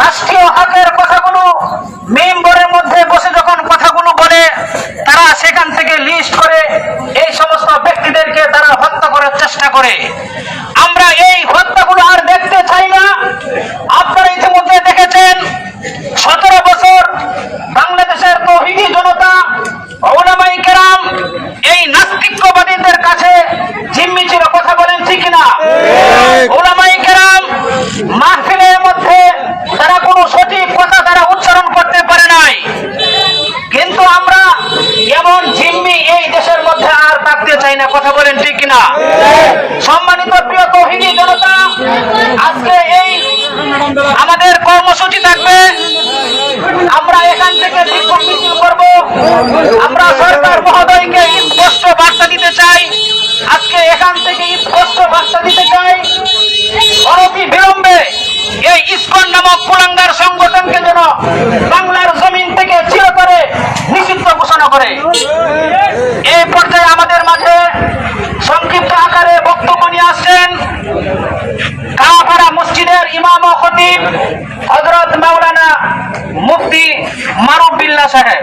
রাষ্ট্রীয় হকের কথাগুলো মেম্বরের মধ্যে বসে যখন কথাগুলো বলে, তারা সেখান থেকে লিস্ট করে এই সমস্ত ব্যক্তিদেরকে তারা হত্যা করার চেষ্টা করে। আমরা এই হত্যাগুলো আর দেখতে চাই না। আপনারা ইতিমধ্যে দেখেছেন 17 বছর বাংলাদেশের তৌহিদি জনতা, উলামায়ে কেরাম এই নাস্তিকবাদীদের কাছে জিম্মি ছিল। কথা বলেন ঠিক কিনা? উলামায়ে কেরাম মাহফিলের মধ্যে তারা কোনো সঠিক কথা তারা উচ্চারণ করতে পারে নাই। কিন্তু আমরা এমন জিম্মি এই দেশের মধ্যে আর থাকতে চাই না। কথা বলেন ঠিক কিনা? সম্মানিত প্রিয় তৌহিদি জনতা, আজকে এই আমাদের কর্মসূচি থাকবে। আমরা এখান থেকে বিক্ষোভ মিছিল করব। আমরা সরকার মহোদয়কে স্পষ্ট বার্তা দিতে চাই। আজকে এখান থেকে স্পষ্ট বার্তা দিতে চাই, অনতি বিলম্বে এই ইসকন নামক কুলাঙ্গার সংগঠনকে যেন বাংলার জমিন থেকে চিরতরে নিষিদ্ধ ঘোষণা করে। এই পর্যায়ে আমাদের মাঝে সংক্ষিপ্ত আকারে বক্তব্য নিয়ে আসছেন কাপাড়া মসজিদের ইমাম ও খতিব হযরত মাওলানা মুফতি মারুফ বিল্লাহ সাহেব।